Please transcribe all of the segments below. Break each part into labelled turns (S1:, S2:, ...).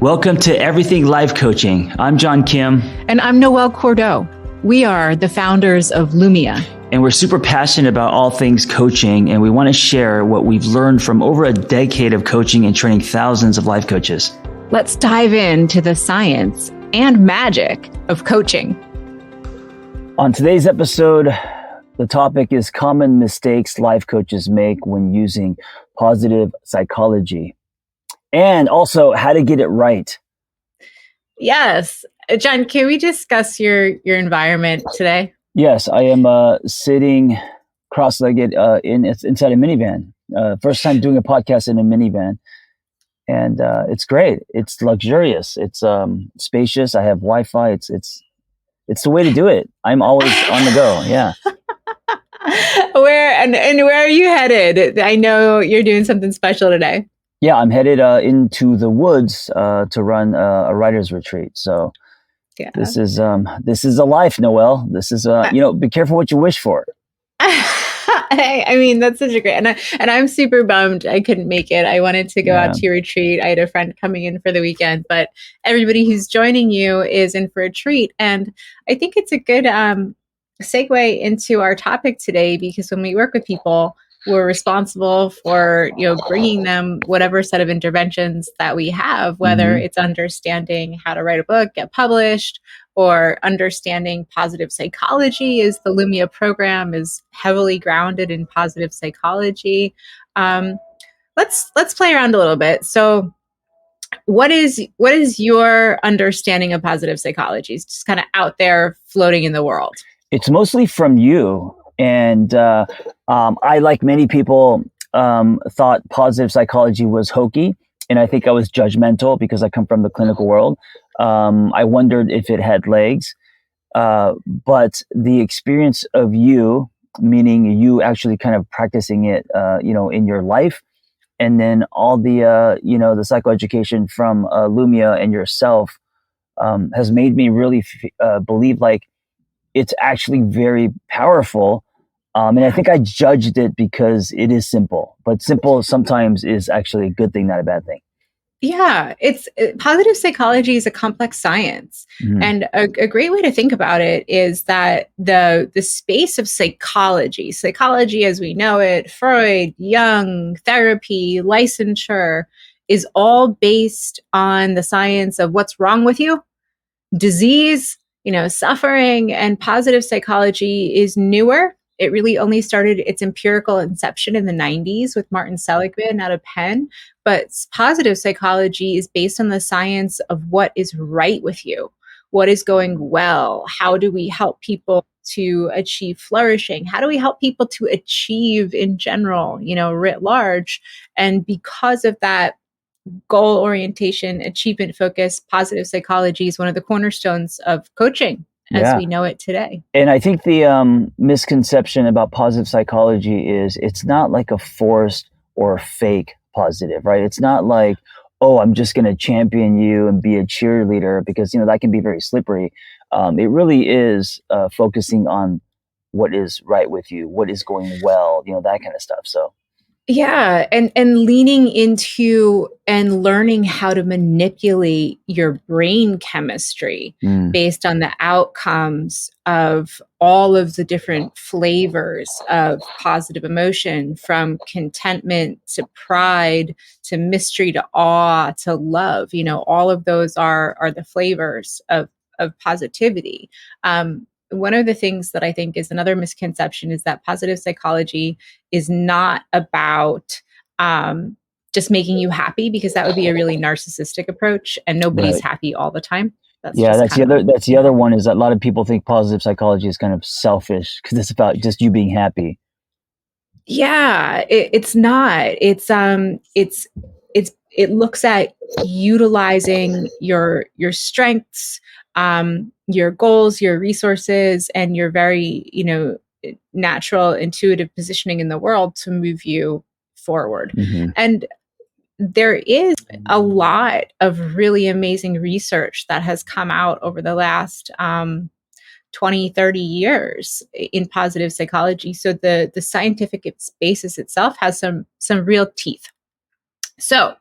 S1: Welcome to Everything Life Coaching. I'm John Kim.
S2: And I'm Noelle Cordeaux. We are the founders of Lumia.
S1: And we're super passionate about all things coaching, and we want to share what we've learned from over a decade of coaching and training thousands of life coaches.
S2: Let's dive into the science and magic of coaching.
S1: On today's episode, the topic is common mistakes life coaches make when using positive psychology, and also how to get it right.
S2: Yes. John, can we discuss your environment today?
S1: Yes, I am sitting cross-legged inside a minivan. First time doing a podcast in a minivan. And it's great. It's luxurious. It's spacious. I have Wi-Fi. It's the way to do it. I'm always on the go. Yeah.
S2: Where are you headed? I know you're doing something special today.
S1: Yeah, I'm headed into the woods to run a writer's retreat. So yeah. This is a life, Noelle. This is be careful what you wish for.
S2: I mean, that's such a great, and I'm super bummed I couldn't make it. I wanted to go out to your retreat. I had a friend coming in for the weekend, but everybody who's joining you is in for a treat. And I think it's a good segue into our topic today, because when we work with people, we're responsible for, bringing them whatever set of interventions that we have, whether it's understanding how to write a book, get published, or understanding positive psychology, as the Lumia program is heavily grounded in positive psychology. Let's play around a little bit. So what is your understanding of positive psychology? It's just kind of out there floating in the world.
S1: It's mostly from you. And I, like many people, thought positive psychology was hokey. And I think I was judgmental because I come from the clinical world. I wondered if it had legs. But the experience of you, meaning you actually kind of practicing it, in your life, and then all the, the psychoeducation from Lumia and yourself has made me really believe like it's actually very powerful. And I think I judged it because it is simple, but simple sometimes is actually a good thing, not a bad thing.
S2: Yeah, positive psychology is a complex science. And a great way to think about it is that the space of psychology as we know it, Freud, Jung, therapy, licensure, is all based on the science of what's wrong with you, disease, suffering. And positive psychology is newer. It really only started its empirical inception in the 90s with Martin Seligman out of Penn. But positive psychology is based on the science of what is right with you, what is going well. How do we help people to achieve flourishing? How do we help people to achieve in general, writ large? And because of that goal orientation, achievement focus, positive psychology is one of the cornerstones of coaching as we know it today. And
S1: I think the misconception about positive psychology is it's not like a forced or fake positive, right? It's not like, oh, I'm just going to champion you and be a cheerleader, because, that can be very slippery. It really is focusing on what is right with you, what is going well, that kind of stuff. So.
S2: Yeah. And leaning into and learning how to manipulate your brain chemistry based on the outcomes of all of the different flavors of positive emotion, from contentment to pride to mystery to awe to love. All of those are the flavors of positivity. One of the things that I think is another misconception is that positive psychology is not about just making you happy, because that would be a really narcissistic approach, and nobody's happy all the time. That's the other one, is that a lot of people think positive psychology is kind of selfish because it's about just you being happy. Yeah, it's not. It looks at utilizing your strengths, your goals, your resources, and your very, natural intuitive positioning in the world to move you forward. And there is a lot of really amazing research that has come out over the last 20, 30 years in positive psychology. So the scientific basis itself has some real teeth. So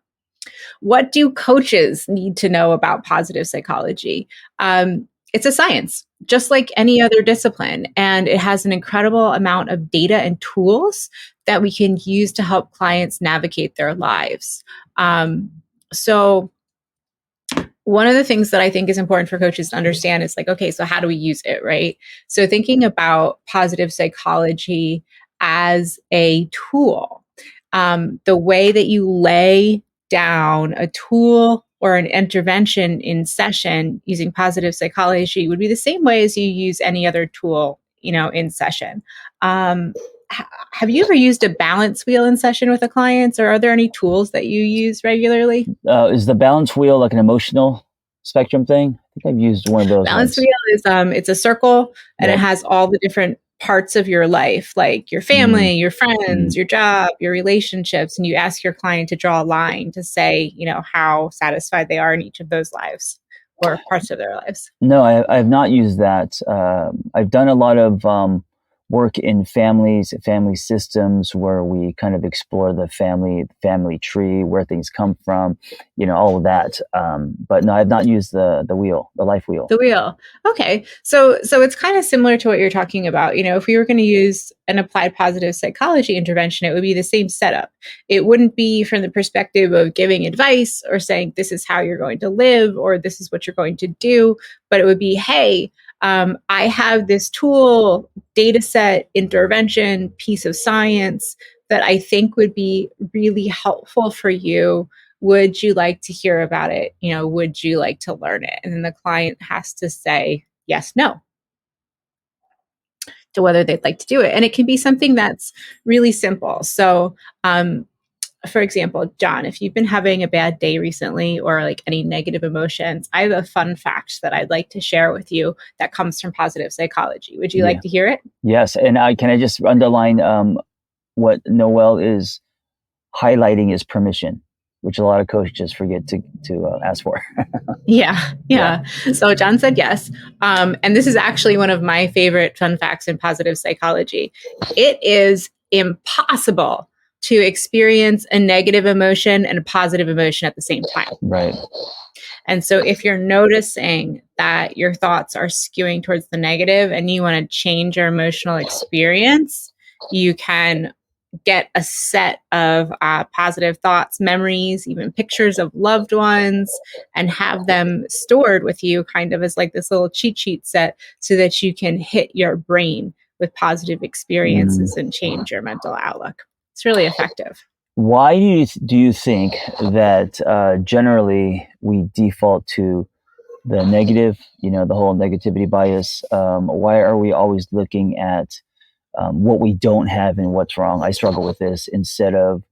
S2: what do coaches need to know about positive psychology? It's a science, just like any other discipline. And it has an incredible amount of data and tools that we can use to help clients navigate their lives. So one of the things that I think is important for coaches to understand is like, okay, so how do we use it, right? So thinking about positive psychology as a tool, the way that you lay down a tool or an intervention in session using positive psychology would be the same way as you use any other tool, in session. Have you ever used a balance wheel in session with a client, or are there any tools that you use regularly?
S1: Is the balance wheel like an emotional spectrum thing? I think I've used one of those.
S2: Balance wheel is it's a circle, and it has all the different parts of your life, like your family, your friends, your job, your relationships, and you ask your client to draw a line to say, how satisfied they are in each of those lives or parts of their lives.
S1: No, I have not used that. I've done a lot of work in family systems where we kind of explore the family tree, where things come from, all of that. But no, I've not used the wheel, the life wheel.
S2: The wheel. Okay. So it's kind of similar to what you're talking about. If we were going to use an applied positive psychology intervention, it would be the same setup. It wouldn't be from the perspective of giving advice or saying, this is how you're going to live, or this is what you're going to do. But it would be, hey, I have this tool, data set, intervention, piece of science that I think would be really helpful for you. Would you like to hear about it? Would you like to learn it? And then the client has to say yes, no, to whether they'd like to do it. And it can be something that's really simple. So, for example, John, if you've been having a bad day recently or like any negative emotions, I have a fun fact that I'd like to share with you that comes from positive psychology. Would you like to hear it?
S1: Yes. And can I just underline what Noelle is highlighting is permission, which a lot of coaches forget to ask for.
S2: Yeah. So John said yes. And this is actually one of my favorite fun facts in positive psychology. It is impossible to experience a negative emotion and a positive emotion at the same time.
S1: Right.
S2: And so if you're noticing that your thoughts are skewing towards the negative and you want to change your emotional experience, you can get a set of positive thoughts, memories, even pictures of loved ones, and have them stored with you kind of as like this little cheat sheet set so that you can hit your brain with positive experiences and change your mental outlook. It's really effective.
S1: Why do you think that generally we default to the negative, the whole negativity bias? Why are we always looking at what we don't have and what's wrong? I struggle with this instead of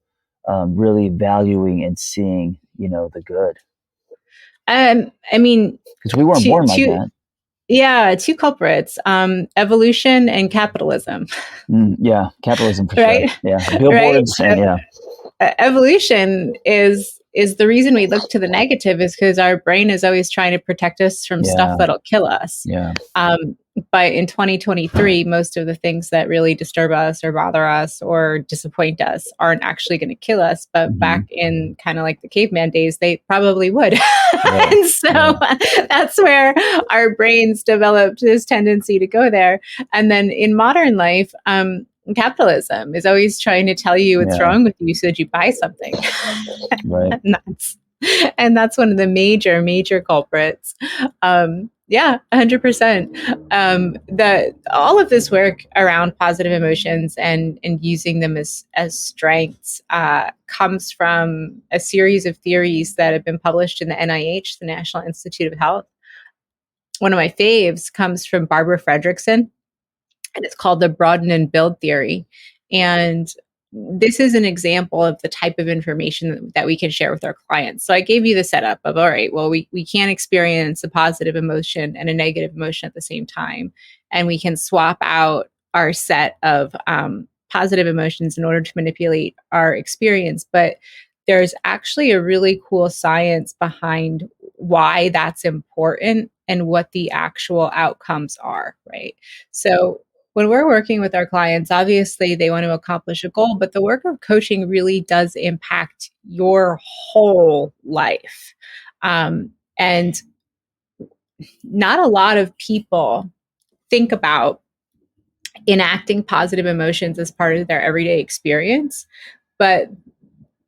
S1: really valuing and seeing, the good.
S2: I mean,
S1: because we weren't born like that.
S2: Yeah, two culprits, evolution and capitalism.
S1: Capitalism for
S2: right?
S1: sure. Yeah, billboards and
S2: evolution is the reason we look to the negative is because our brain is always trying to protect us from stuff that'll kill us. But in 2023, most of the things that really disturb us or bother us or disappoint us aren't actually going to kill us. But back in kind of like the caveman days, they probably would. And so that's where our brains developed this tendency to go there. And then in modern life, capitalism is always trying to tell you what's wrong with you so that you buy something.
S1: Right.
S2: and that's one of the major culprits. 100%. All of this work around positive emotions and using them as strengths comes from a series of theories that have been published in the NIH, the National Institute of Health. One of my faves comes from Barbara Fredrickson, and it's called the Broaden-And-Build theory. And this is an example of the type of information that we can share with our clients. So I gave you the setup of, all right, well, we can't experience a positive emotion and a negative emotion at the same time. And we can swap out our set of positive emotions in order to manipulate our experience. But there's actually a really cool science behind why that's important and what the actual outcomes are, right? So when we're working with our clients, obviously they want to accomplish a goal, but the work of coaching really does impact your whole life. And not a lot of people think about enacting positive emotions as part of their everyday experience. But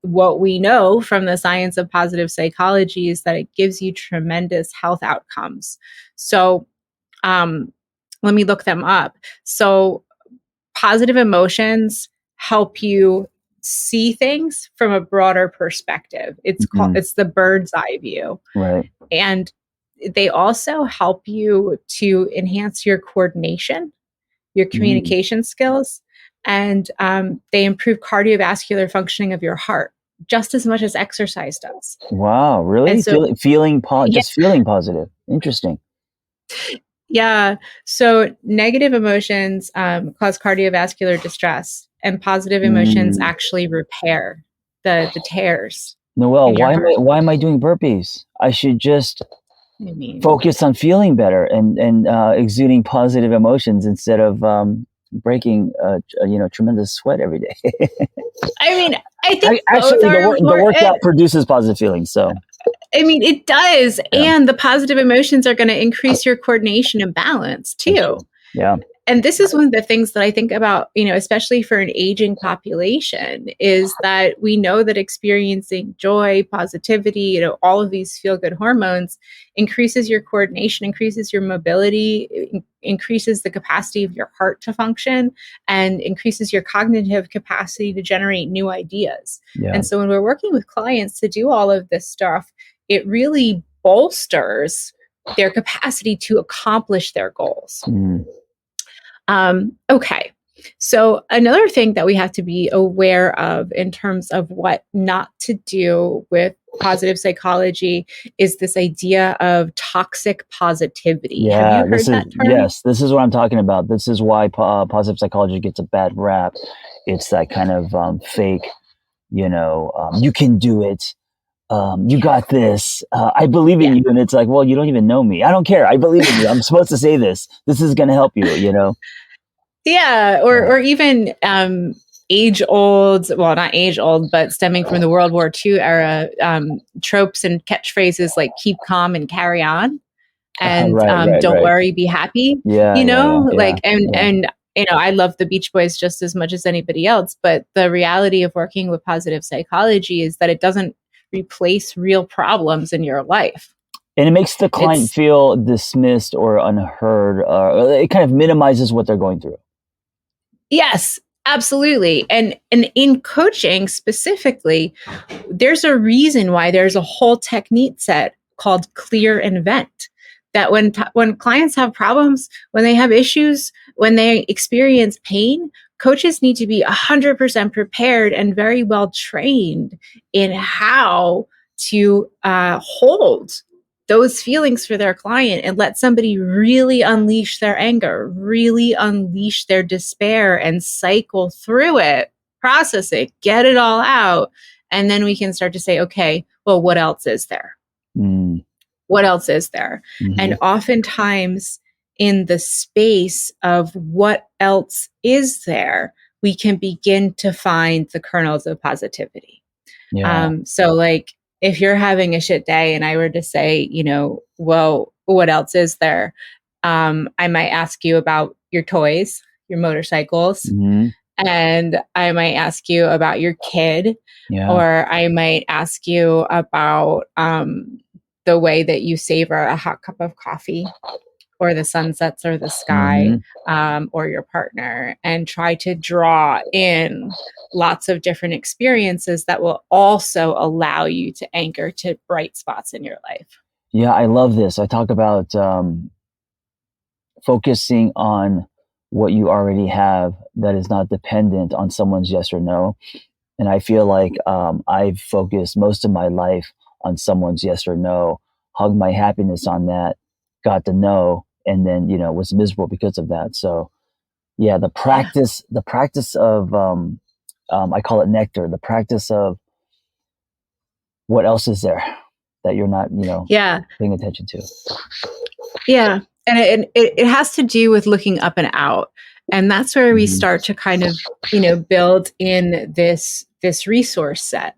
S2: what we know from the science of positive psychology is that it gives you tremendous health outcomes. So let me look them up. So positive emotions help you see things from a broader perspective. It's the bird's eye view.
S1: Right.
S2: And they also help you to enhance your coordination, your communication skills, and they improve cardiovascular functioning of your heart just as much as exercise does.
S1: Wow, really?
S2: And so,
S1: Just feeling positive. Interesting.
S2: Yeah. So negative emotions cause cardiovascular distress, and positive emotions actually repair the tears.
S1: Noelle, why am I doing burpees? I should just focus on feeling better and exuding positive emotions instead of breaking tremendous sweat every day.
S2: I mean, I think
S1: actually the workout produces positive feelings. So
S2: I mean, it does. Yeah. And the positive emotions are going to increase your coordination and balance too.
S1: Yeah.
S2: And this is one of the things that I think about, especially for an aging population, is that we know that experiencing joy, positivity, all of these feel-good hormones increases your coordination, increases your mobility, increases the capacity of your heart to function, and increases your cognitive capacity to generate new ideas. Yeah. And so when we're working with clients to do all of this stuff, it really bolsters their capacity to accomplish their goals. Okay. So another thing that we have to be aware of in terms of what not to do with positive psychology is this idea of toxic positivity.
S1: Yeah,
S2: have you heard that term?
S1: Yes, this is what I'm talking about. This is why positive psychology gets a bad rap. It's that kind of fake, you can do it. You got this. I believe in you. And it's like, well, you don't even know me. I don't care. I believe in you. I'm supposed to say this. This is going to help you,
S2: Yeah. Or even age old, well, not age old, but stemming from the World War II era, tropes and catchphrases like keep calm and carry on. And don't worry, be happy.
S1: Yeah.
S2: And I love the Beach Boys just as much as anybody else. But the reality of working with positive psychology is that it doesn't replace real problems in your life.
S1: And it makes the client feel dismissed or unheard. It kind of minimizes what they're going through.
S2: Yes, absolutely. And in coaching specifically, there's a reason why there's a whole technique set called clear and vent. That when clients have problems, when they have issues, when they experience pain, coaches need to be 100% prepared and very well trained in how to hold those feelings for their client and let somebody really unleash their anger, really unleash their despair and cycle through it, process it, get it all out. And then we can start to say, okay, well, what else is there? What else is there? And oftentimes in the space of what else is there, we can begin to find the kernels of positivity. Yeah. So like if you're having a shit day and I were to say, well, what else is there? I might ask you about your toys, your motorcycles, and I might ask you about your kid, or I might ask you about the way that you savor a hot cup of coffee, or the sunsets or the sky, or your partner, and try to draw in lots of different experiences that will also allow you to anchor to bright spots in your life.
S1: Yeah, I love this. I talk about focusing on what you already have that is not dependent on someone's yes or no. And I feel like I've focused most of my life on someone's yes or no, hugged my happiness on that, got the no, and then, was miserable because of that. So yeah, the practice of, I call it nectar, the practice of what else is there that you're not, paying attention to.
S2: Yeah. And it has to do with looking up and out. And that's where we
S1: Mhm.
S2: start to kind of, build in this resource set.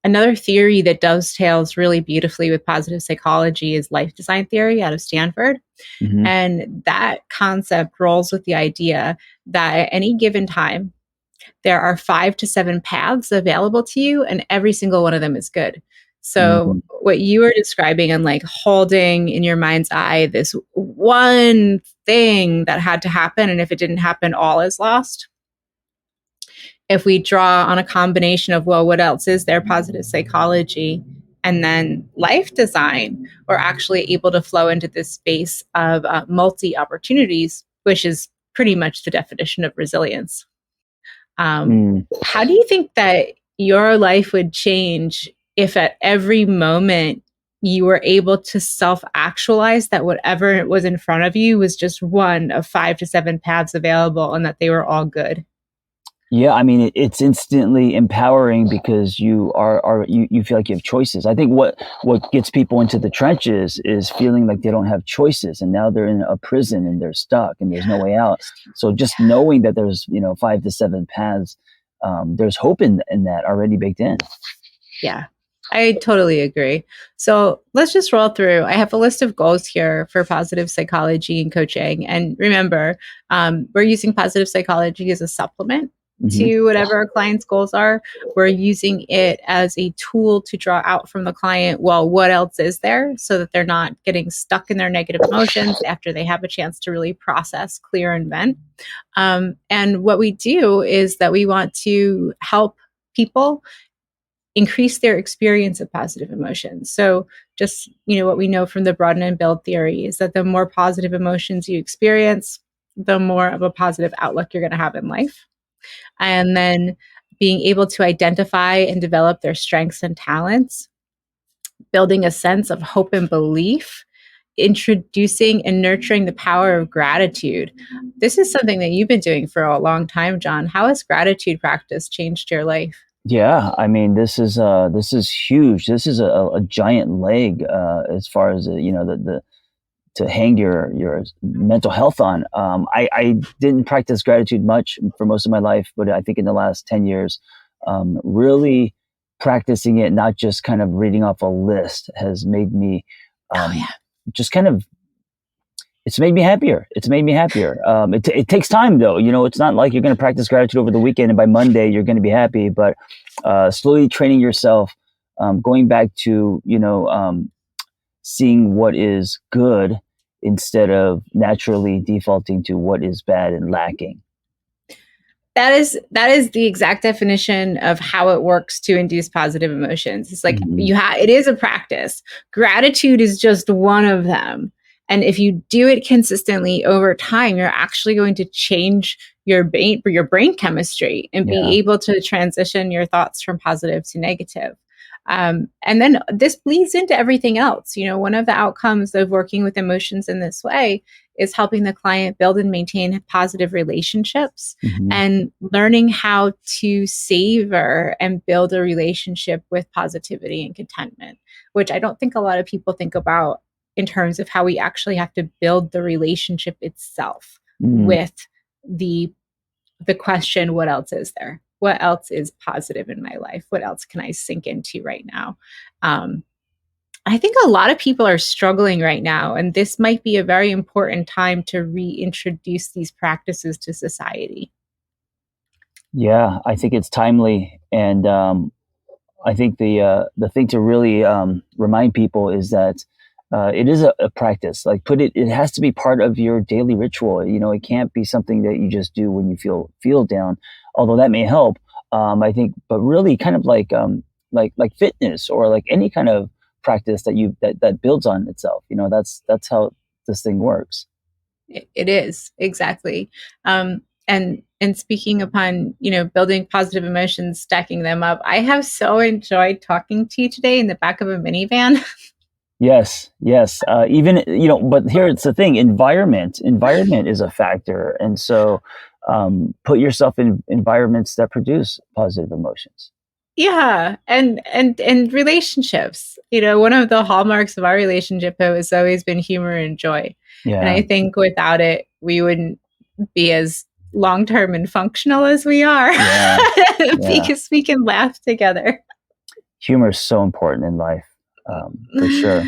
S2: Another theory that dovetails really beautifully with positive psychology is life design theory out of Stanford.
S1: Mhm.
S2: And that concept rolls with the idea that at any given time, there are 5 to 7 paths available to you, and every single one of them is good. So,
S1: Mhm.
S2: what you were describing and like holding in your mind's eye this one thing that had to happen, and if it didn't happen, all is lost. If we draw on a combination of, well, what else is there? Positive psychology and then life design, we're actually able to flow into this space of multi opportunities, which is pretty much the definition of resilience.
S1: Mm.
S2: How do you think that your life would change if at every moment you were able to self actualize that whatever was in front of you was just one of 5 to 7 paths available and that they were all good?
S1: Yeah, I mean, it's instantly empowering because you feel like you have choices. I think what gets people into the trenches is feeling like they don't have choices, and now they're in a prison and they're stuck and there's no way out. So just knowing that there's 5 to 7 paths, there's hope in that already baked in.
S2: Yeah, I totally agree. So let's just roll through. I have a list of goals here for positive psychology and coaching. And remember, we're using positive psychology as a supplement
S1: Hmm.
S2: to whatever our clients' goals are. We're using it as a tool to draw out from the client, well, what else is there, so that they're not getting stuck in their negative emotions after they have a chance to really process, clear, and vent. And what we do is that we want to help people increase their experience of positive emotions. So just, what we know from the Broaden-And-Build theory is that the more positive emotions you experience, the more of a positive outlook you're going to have in life. And then being able to identify and develop their strengths and talents, building a sense of hope and belief, introducing and nurturing the power of gratitude. This is something that you've been doing for a long time, John. How has gratitude practice changed your life?
S1: Yeah, I mean, this is huge. This is a giant leg as far as the to hang your mental health on. I didn't practice gratitude much for most of my life, but I think in the last 10 years, really practicing it, not just kind of reading off a list, has made me
S2: Oh,
S1: um,
S2: yeah.
S1: just kind of, it's made me happier. It's made me happier. It takes time though. It's not like you're going to practice gratitude over the weekend and by Monday you're going to be happy, but slowly training yourself, going back to, seeing what is good instead of naturally defaulting to what is bad and lacking.
S2: That is the exact definition of how it works to induce positive emotions. It's like
S1: Mhm.
S2: it is a practice. Gratitude is just one of them. And if you do it consistently over time, you're actually going to change your brain chemistry and
S1: Yeah.
S2: be able to transition your thoughts from positive to negative. And then this bleeds into everything else. One of the outcomes of working with emotions in this way is helping the client build and maintain positive relationships
S1: Mhm.
S2: and learning how to savor and build a relationship with positivity and contentment, which I don't think a lot of people think about in terms of how we actually have to build the relationship itself
S1: Mhm.
S2: with the question, what else is there? What else is positive in my life? What else can I sink into right now? Um, I think a lot of people are struggling right now, and this might be a very important time to reintroduce these practices to society.
S1: Yeah, I think it's timely, and I think the thing to really remind people is that it is a practice. Like put it, it has to be part of your daily ritual. It can't be something that you just do when you feel down. Although that may help, I think, but really kind of like fitness or like any kind of practice that builds on itself. That's how this thing works.
S2: It is exactly. And speaking upon building positive emotions, stacking them up, I have so enjoyed talking to you today in the back of a minivan.
S1: Yes, yes. Even but here it's the thing. Environment is a factor, and so put yourself in environments that produce positive emotions.
S2: Yeah, and relationships. One of the hallmarks of our relationship has always been humor and joy. And
S1: Yeah.
S2: I think without it, we wouldn't be as long-term and functional as we are because we can laugh together.
S1: Humor is so important in life, for sure.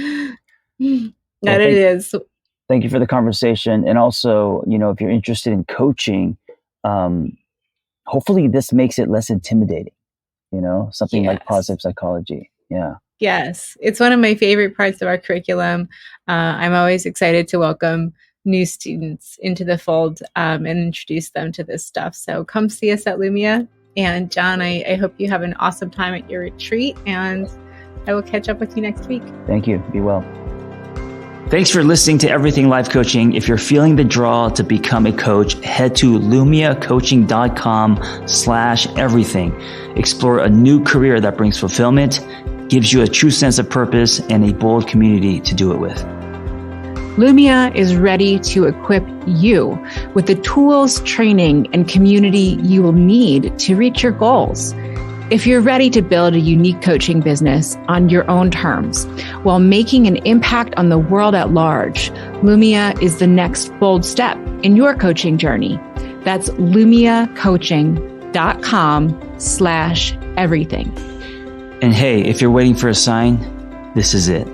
S2: That it is.
S1: Thank you for the conversation. And also, if you're interested in coaching, hopefully this makes it less intimidating, something like positive psychology. Yeah.
S2: Yes. It's one of my favorite parts of our curriculum. I'm always excited to welcome new students into the fold and introduce them to this stuff. So come see us at Lumia. And John, I hope you have an awesome time at your retreat, and I will catch up with you next week.
S1: Thank you. Be well. Thanks for listening to Everything Life Coaching. If you're feeling the draw to become a coach, head to lumiacoaching.com/everything. Explore a new career that brings fulfillment, gives you a true sense of purpose, and a bold community to do it with.
S2: Lumia is ready to equip you with the tools, training, and community you will need to reach your goals. If you're ready to build a unique coaching business on your own terms while making an impact on the world at large, Lumia is the next bold step in your coaching journey. That's lumiacoaching.com/everything.
S1: And hey, if you're waiting for a sign, this is it.